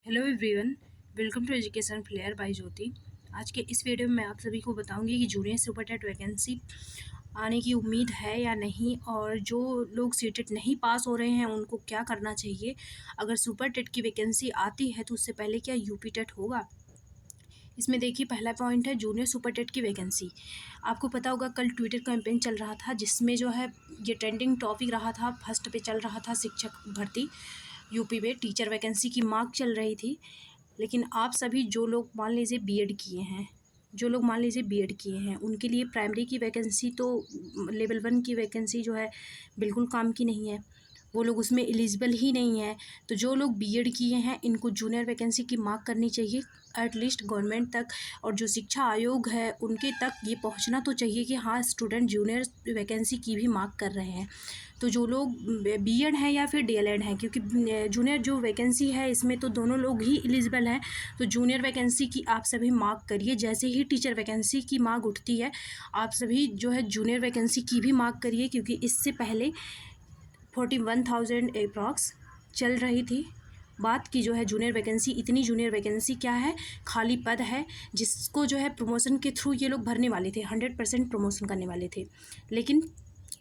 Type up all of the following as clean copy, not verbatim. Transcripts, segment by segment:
Hello everyone, welcome to education flair by Jyoti. आज के इस वीडियो में मैं आप सभी को बताऊंगी कि जूनियर सुपर टेट वैकेंसी आने की उम्मीद है या नहीं, और जो लोग सीटेट नहीं पास हो रहे हैं उनको क्या करना चाहिए। अगर सुपर टेट की वैकेंसी आती है तो उससे पहले क्या यूपी टेट होगा। इसमें देखिए, पहला पॉइंट है जूनियर सुपर टेट की वैकेंसी। आपको पता होगा कल ट्विटर कैंपेन चल रहा था जिसमें जो है ये ट्रेंडिंग टॉपिक रहा था, फर्स्ट पे चल रहा था शिक्षक भर्ती यूपी में, टीचर वैकेंसी की मांग चल रही थी। लेकिन आप सभी जो लोग मान लीजिए बीएड किए हैं, उनके लिए प्राइमरी की वैकेंसी तो लेवल 1 की वैकेंसी जो है बिल्कुल काम की नहीं है, वो लोग उसमें एलिजिबल ही नहीं है। तो जो लोग बीएड किए हैं इनको जूनियर वैकेंसी की मांग करनी चाहिए एटलीस्ट गवर्नमेंट तक, और जो शिक्षा आयोग है उनके तक ये पहुंचना तो चाहिए कि हाँ, स्टूडेंट जूनियर वैकेंसी की भी मांग कर रहे हैं। तो जो लोग बीएड हैं या फिर डीएलएड हैं, क्योंकि जूनियर जो वैकेंसी है इसमें तो दोनों लोग ही एलिजिबल हैं, तो जूनियर वैकेंसी की आप सभी मांग करिए। जैसे ही टीचर वैकेंसी की मांग उठती है आप सभी जो है जूनियर वैकेंसी की भी मांग करिए, क्योंकि इससे पहले 41,000 अप्रॉक्स चल रही थी बात की जो है जूनियर वैकेंसी। इतनी जूनियर वैकेंसी क्या है, खाली पद है जिसको जो है प्रमोशन के थ्रू ये लोग भरने वाले थे, 100% प्रमोशन करने वाले थे। लेकिन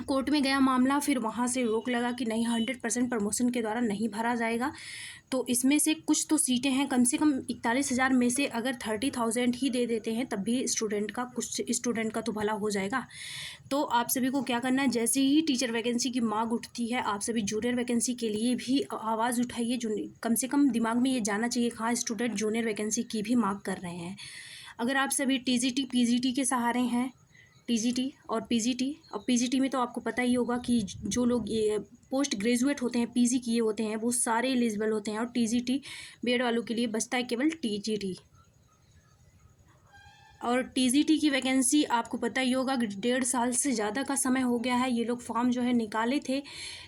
कोर्ट में गया मामला, फिर वहाँ से रोक लगा कि नहीं, 100% प्रमोशन के द्वारा नहीं भरा जाएगा। तो इसमें से कुछ तो सीटें हैं, कम से कम 41,000 में से अगर 30,000 ही दे देते हैं तब भी कुछ स्टूडेंट का तो भला हो जाएगा। तो आप सभी को क्या करना है, जैसे ही टीचर वैकेंसी की मांग उठती है आप सभी जूनियर वैकेंसी के लिए भी आवाज़ उठाइए। कम से कम दिमाग में ये जाना चाहिए हाँ, स्टूडेंट जूनियर वैकेंसी की भी मांग कर रहे हैं। अगर आप सभी टीजीटी पीजीटी के सहारे हैं, पीजीटी में तो आपको पता ही होगा कि जो लोग ये पोस्ट ग्रेजुएट होते हैं, पीजी किए होते हैं, वो सारे एलिजिबल होते हैं। और टीजीटी बीएड वालों के लिए बचता है केवल टीजीटी। और टीजीटी की वैकेंसी आपको पता ही होगा कि 1.5 साल से ज़्यादा का समय हो गया है, ये लोग फॉर्म जो है निकाले थे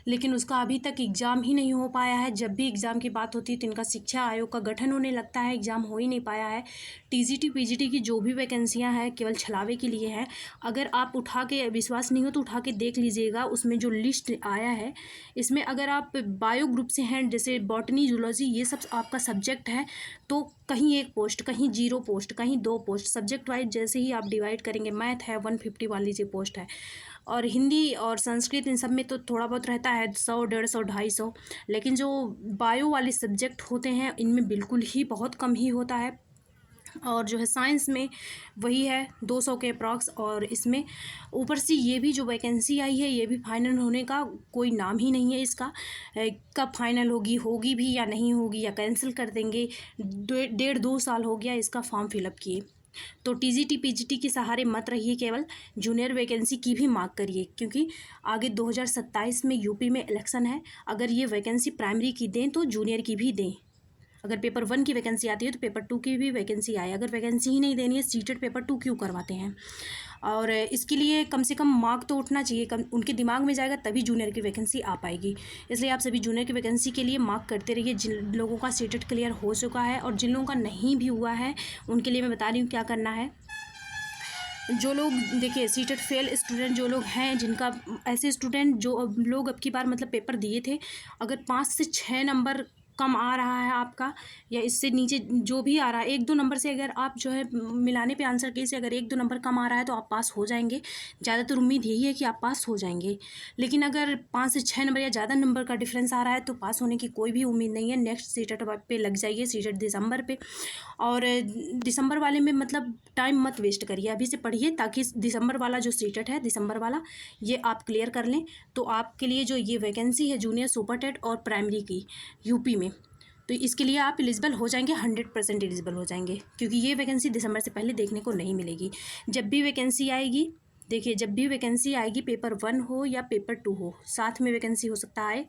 लेकिन उसका अभी तक एग्ज़ाम ही नहीं हो पाया है। जब भी एग्ज़ाम की बात होती है तो इनका शिक्षा आयोग का गठन होने लगता है, एग्ज़ाम हो ही नहीं पाया है। टीजीटी पीजीटी की जो भी वैकेंसियाँ हैं केवल छलावे के लिए हैं। अगर आप उठा के, विश्वास नहीं हो तो उठा के देख लीजिएगा, उसमें जो लिस्ट आया है इसमें अगर आप बायो ग्रुप से हैं, जैसे बॉटनी जूलॉजी ये सब आपका सब्जेक्ट है, तो कहीं 1 पोस्ट, कहीं 0 पोस्ट, कहीं 2 पोस्ट, सब्जेक्ट वाइज जैसे ही आप डिवाइड करेंगे। मैथ है 150 मान लीजिए पोस्ट है, और हिंदी और संस्कृत इन सब में तो थोड़ा बहुत रहता है 100, 150, 250। लेकिन जो बायो वाले सब्जेक्ट होते हैं इनमें बिल्कुल ही बहुत कम ही होता है। और जो है साइंस में वही है 200 के अप्रॉक्स। और इसमें ऊपर से ये भी जो वैकेंसी आई है ये भी फाइनल होने का कोई नाम ही नहीं है इसका। कब फाइनल होगी भी या नहीं होगी, या कैंसिल कर देंगे। 1.5-2 साल हो गया इसका फॉर्म फिलअप किए। तो टीजीटी पीजीटी के सहारे मत रहिए, केवल जूनियर वैकेंसी की भी मांग करिए, क्योंकि आगे 2027 में यूपी में इलेक्शन है। अगर ये वैकेंसी प्राइमरी की दें तो जूनियर की भी दें। अगर पेपर 1 की वैकेंसी आती है तो पेपर 2 की भी वैकेंसी आए। अगर वैकेंसी ही नहीं देनी है, सीटेड पेपर 2 क्यों करवाते हैं। और इसके लिए कम से कम मार्क तो उठना चाहिए, उनके दिमाग में जाएगा तभी जूनियर की वैकेंसी आ पाएगी। इसलिए आप सभी जूनियर की वैकेंसी के लिए मार्क करते रहिए। जिन लोगों का सीटेड क्लियर हो चुका है और जिन लोगों का नहीं भी हुआ है उनके लिए मैं बता रही हूँ क्या करना है। जो लोग देखिए सीटेड फेल स्टूडेंट जो लोग हैं, जिनका ऐसे स्टूडेंट जो लोग अब की बार मतलब पेपर दिए थे, अगर 5 से 6 नंबर कम आ रहा है आपका, या इससे नीचे जो भी आ रहा है, 1-2 नंबर से अगर आप जो है मिलाने पे आंसर की से अगर 1-2 नंबर कम आ रहा है तो आप पास हो जाएंगे। ज़्यादातर उम्मीद यही है कि आप पास हो जाएंगे। लेकिन अगर 5 से 6 नंबर या ज़्यादा नंबर का डिफरेंस आ रहा है तो पास होने की कोई भी उम्मीद नहीं है। नेक्स्ट सीटेट पे लग जाइए, सीटेट दिसंबर पे। और दिसंबर वाले में मतलब टाइम मत वेस्ट करिए, अभी से पढ़िए ताकि दिसंबर वाला जो सीटेट है, दिसंबर वाला, ये आप क्लियर कर लें। तो आपके लिए जो ये वैकेंसी है जूनियर सुपर टेट और प्राइमरी की यूपी में, तो इसके लिए आप एलिजिबल हो जाएंगे, 100% एलिजिबल हो जाएंगे, क्योंकि ये वैकेंसी दिसंबर से पहले देखने को नहीं मिलेगी। जब भी वैकेंसी आएगी, देखिए जब भी वैकेंसी आएगी, पेपर 1 हो या पेपर 2 हो, साथ में वैकेंसी हो सकता है।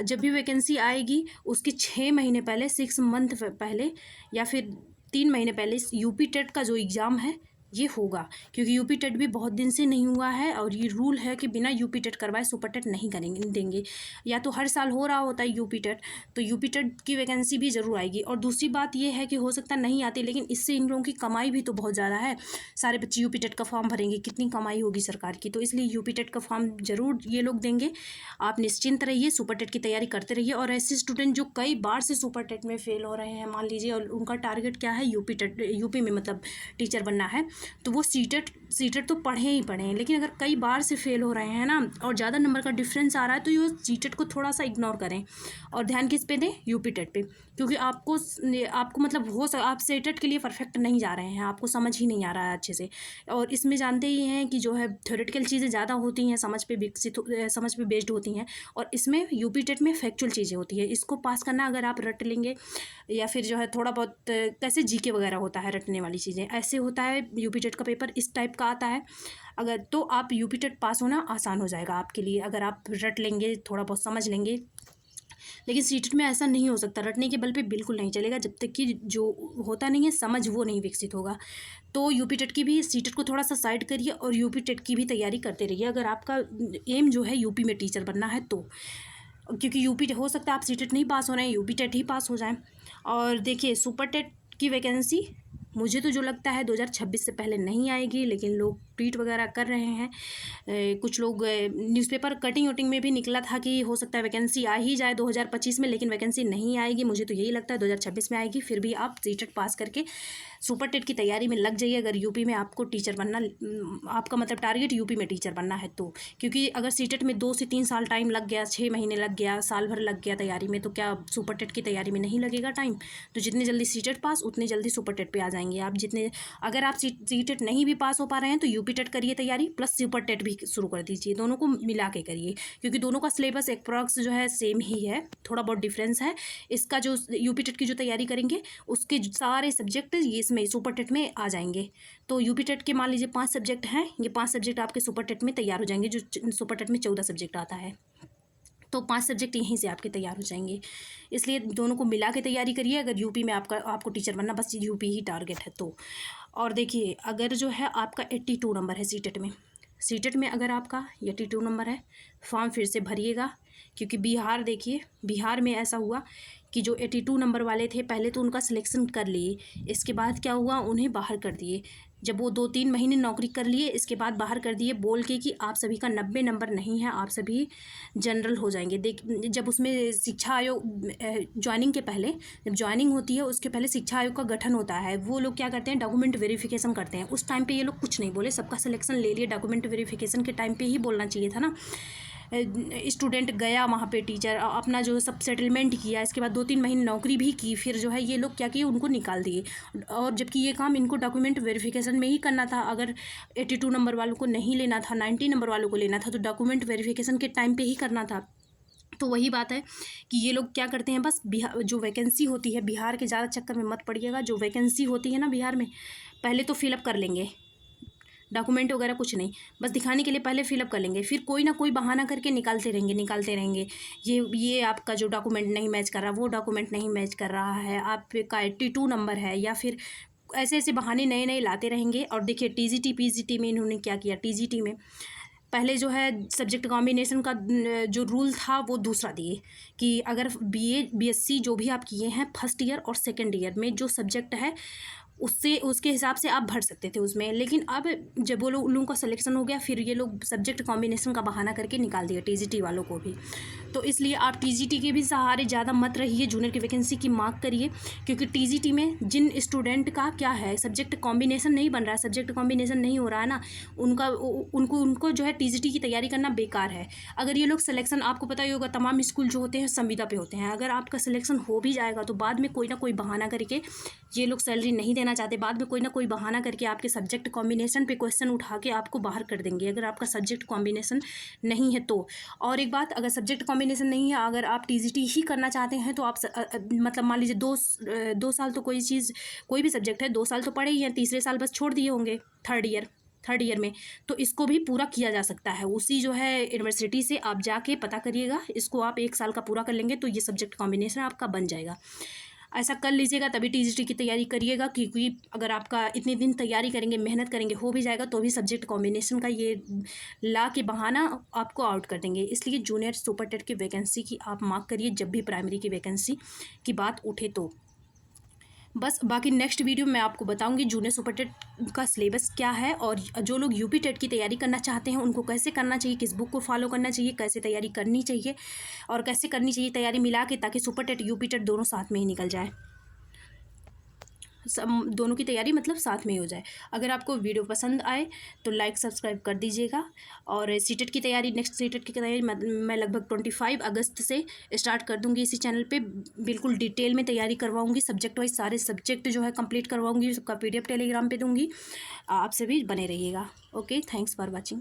जब भी वैकेंसी आएगी उसके 6 महीने पहले, 6 मंथ पहले, या फिर 3 महीने पहले यूपी टेट का जो एग्ज़ाम है ये होगा, क्योंकि यूपी टेट भी बहुत दिन से नहीं हुआ है और ये रूल है कि बिना यूपी टेट करवाए सुपर टेट नहीं करेंगे देंगे। या तो हर साल हो रहा होता है यूपी टेट, तो यूपी टेट की वैकेंसी भी ज़रूर आएगी। और दूसरी बात ये है कि हो सकता नहीं आती, लेकिन इससे इन लोगों की कमाई भी तो बहुत ज़्यादा है। सारे बच्चे यूपी टेट का फॉर्म भरेंगे, कितनी कमाई होगी सरकार की। तो इसलिए यूपी टेट का फॉर्म ज़रूर ये लोग देंगे। आप निश्चिंत रहिए, सुपर टेट की तैयारी करते रहिए। और ऐसे स्टूडेंट जो कई बार से सुपर टेट में फेल हो रहे हैं, मान लीजिए, और उनका टारगेट क्या है, यूपी टेट, यूपी में मतलब टीचर बनना है, तो वो सीटेट तो पढ़े ही पढ़े हैं। लेकिन अगर कई बार से फेल हो रहे हैं ना और ज़्यादा नंबर का डिफरेंस आ रहा है, तो ये सीटेट को थोड़ा सा इग्नोर करें और ध्यान किस पे दें, यूपी टेट पे। क्योंकि आपको मतलब आप सेटेट के लिए परफेक्ट नहीं जा रहे हैं, आपको समझ ही नहीं आ रहा है अच्छे से। और इसमें जानते ही हैं कि जो है थ्योरेटिकल चीज़ें ज़्यादा होती हैं, समझ पे बेस्ड होती हैं, और इसमें यूपी टेट में फैक्चुअल चीज़ें होती है। इसको पास करना अगर आप रट लेंगे, या फिर जो है थोड़ा बहुत कैसे जीके वगैरह होता है, रटने वाली चीज़ें ऐसे होता है, यूपी टेट का पेपर इस टाइप का आता है। अगर तो आप यूपी टेट पास होना आसान हो जाएगा आपके लिए, अगर आप रट लेंगे, थोड़ा बहुत समझ लेंगे। लेकिन सीटेट में ऐसा नहीं हो सकता, रटने के बल पे बिल्कुल नहीं चलेगा, जब तक कि जो होता नहीं है समझ, वो नहीं विकसित होगा। तो यूपी टेट की भी, सीटेट को थोड़ा सा साइड करिए और यूपी टेट की भी तैयारी करते रहिए, अगर आपका एम जो है यूपी में टीचर बनना है तो। क्योंकि यूपी हो सकता है आप सीटेट नहीं पास हो रहे हैं, यूपी टेट ही पास हो जाएं। और देखिए, सुपर टेट की वैकेंसी मुझे तो जो लगता है 2026 से पहले नहीं आएगी, लेकिन लोग ट्वीट वगैरह कर रहे हैं। कुछ लोग न्यूज़पेपर कटिंग वटिंग में भी निकला था कि हो सकता है वैकेंसी आ ही जाए 2025 में, लेकिन वैकेंसी नहीं आएगी। मुझे तो यही लगता है 2026 में आएगी। फिर भी आप सीटेट पास करके सुपर टेट की तैयारी में लग जाइए, अगर यूपी में आपको टीचर बनना, आपका मतलब टारगेट यूपी में टीचर बनना है तो। क्योंकि अगर सीटेट में 2 से 3 साल टाइम लग गया, 6 महीने लग गया, साल भर लग गया तैयारी में, तो क्या सुपर टेट की तैयारी में नहीं लगेगा टाइम? तो जितनी जल्दी सीटेट पास, उतनी जल्दी सुपर टेट पे आ जाएंगे आप। अगर आप सीटेट नहीं भी पास हो पा रहे हैं तो यूपी टेट करिए तैयारी, प्लस सुपर टेट भी शुरू कर दीजिए, दोनों को मिला के करिए। क्योंकि दोनों का सिलेबस अप्रॉक्स जो है सेम ही है, थोड़ा बहुत डिफरेंस है। इसका जो यूपी टेट की जो तैयारी करेंगे, उसके सारे सब्जेक्ट ये इसमें सुपर टेट में आ जाएंगे। तो यूपी टेट के मान लीजिए 5 सब्जेक्ट हैं, ये 5 सब्जेक्ट आपके सुपर टेट में तैयार हो जाएंगे, जो सुपर टेट में 14 सब्जेक्ट आता है, तो 5 सब्जेक्ट यहीं से आपके तैयार हो जाएंगे। इसलिए दोनों को मिला के तैयारी करिए, अगर यूपी में आपको टीचर बनना, बस यूपी ही टारगेट है तो। और देखिए, अगर जो है आपका 82 नंबर है सीटेट में अगर आपका 82 नंबर है, फॉर्म फिर से भरिएगा। क्योंकि देखिए, बिहार में ऐसा हुआ कि जो 82 नंबर वाले थे, पहले तो उनका सिलेक्शन कर लिए, इसके बाद क्या हुआ, उन्हें बाहर कर दिए। जब वो 2-3 महीने नौकरी कर लिए, इसके बाद बाहर कर दिए, बोल के कि आप सभी का 90 नंबर नहीं है, आप सभी जनरल हो जाएंगे। जब उसमें शिक्षा आयोग ज्वाइनिंग के पहले, जब ज्वाइनिंग होती है उसके पहले शिक्षा आयोग का गठन होता है, वो लोग क्या करते हैं, डॉक्यूमेंट वेरिफिकेशन करते हैं। उस टाइम पे ये लोग कुछ नहीं बोले, सबका सिलेक्शन ले लिए। डॉक्यूमेंट वेरिफिकेशन के टाइम पे ही बोलना चाहिए था ना। स्टूडेंट गया वहाँ पे, टीचर अपना जो सब सेटलमेंट किया, इसके बाद 2-3 महीने नौकरी भी की, फिर जो है ये लोग क्या किए, उनको निकाल दिए। और जबकि ये काम इनको डॉक्यूमेंट वेरिफिकेशन में ही करना था। अगर 82 नंबर वालों को नहीं लेना था, 90 नंबर वालों को लेना था, तो डॉक्यूमेंट वेरिफिकेशन के टाइम पे ही करना था। तो वही बात है कि ये लोग क्या करते हैं, बस बिहार जो वैकेंसी होती है, बिहार के ज़्यादा चक्कर में मत पड़िएगा। जो वैकेंसी होती है ना बिहार में, पहले तो फिलअप कर लेंगे, डॉक्यूमेंट वगैरह कुछ नहीं, बस दिखाने के लिए पहले फिलअप कर लेंगे, फिर कोई ना कोई बहाना करके निकालते रहेंगे। ये आपका जो डॉक्यूमेंट नहीं मैच कर रहा, वो डॉक्यूमेंट नहीं मैच कर रहा है, आपका 82 नंबर है, या फिर ऐसे ऐसे बहाने नए नए लाते रहेंगे। और देखिए, टीजीटी पीजीटी में इन्होंने क्या किया, टीजीटी में पहले जो है सब्जेक्ट कॉम्बिनेशन का जो रूल था वो दूसरा दिए, कि अगर बीए बीएससी जो भी आप किए हैं फर्स्ट ईयर और सेकेंड ईयर में, जो सब्जेक्ट है उसके हिसाब से आप भर सकते थे उसमें। लेकिन अब जब वो लोगों का सिलेक्शन हो गया, फिर ये लोग सब्जेक्ट कॉम्बिनेशन का बहाना करके निकाल दिया टीजीटी वालों को भी। तो इसलिए आप टीजीटी के भी सहारे ज़्यादा मत रहिए, जूनियर की वैकेंसी की मांग करिए। क्योंकि टीजीटी में जिन स्टूडेंट का क्या है, सब्जेक्ट कॉम्बिनेशन नहीं बन रहा है, सब्जेक्ट कॉम्बिनेशन नहीं हो रहा है ना, उनको जो है टीजीटी की तैयारी करना बेकार है। अगर ये लोग सिलेक्शन, आपको पता ही होगा तमाम स्कूल जो होते हैं संविदा पे होते हैं, अगर आपका सिलेक्शन हो भी जाएगा तो बाद में कोई ना कोई बहाना करके, ये लोग सैलरी नहीं देना चाहते, बाद में कोई ना कोई बहाना करके आपके सब्जेक्ट कॉम्बिनेशन पे क्वेश्चन उठा के आपको बाहर कर देंगे, अगर आपका सब्जेक्ट कॉम्बिनेशन नहीं है तो। और एक बात, अगर सब्जेक्ट कॉम्बिनेशन नहीं है, अगर आप टीजीटी ही करना चाहते हैं, तो आप मतलब मान लीजिए 2 साल तो कोई भी सब्जेक्ट है 2 साल तो पढ़े ही हैं, तीसरे साल बस छोड़ दिए होंगे थर्ड ईयर में, तो इसको भी पूरा किया जा सकता है। उसी जो है यूनिवर्सिटी से आप जाके पता करिएगा, इसको आप 1 साल का पूरा कर लेंगे तो ये सब्जेक्ट कॉम्बिनेशन आपका बन जाएगा। ऐसा कर लीजिएगा, तभी टीजीटी की तैयारी करिएगा, क्योंकि अगर आपका इतने दिन तैयारी करेंगे, मेहनत करेंगे, हो भी जाएगा तो भी सब्जेक्ट कॉम्बिनेशन का ये ला के बहाना आपको आउट कर देंगे। इसलिए जूनियर सुपर टेट की वैकेंसी की आप मार्क करिए जब भी प्राइमरी की वैकेंसी की बात उठे तो। बस बाकी नेक्स्ट वीडियो में आपको बताऊंगी जूनियर सुपर टेट का सिलेबस क्या है, और जो लोग यूपी टेट की तैयारी करना चाहते हैं उनको कैसे करना चाहिए, किस बुक को फॉलो करना चाहिए, कैसे तैयारी करनी चाहिए और कैसे करनी चाहिए तैयारी मिला के, ताकि सुपर टेट यूपी टेट दोनों साथ में ही निकल जाए, सब दोनों की तैयारी मतलब साथ में ही हो जाए। अगर आपको वीडियो पसंद आए तो लाइक सब्सक्राइब कर दीजिएगा। और सीटेट की तैयारी, नेक्स्ट सीटेट की तैयारी मैं लगभग 25 अगस्त से स्टार्ट कर दूंगी इसी चैनल पे। बिल्कुल डिटेल में तैयारी करवाऊंगी, सब्जेक्ट वाइज सारे सब्जेक्ट जो है कंप्लीट करवाऊंगी, सबका PDF टेलीग्राम पे दूंगी। आप सभी बने रहिएगा। Okay, thanks for watching.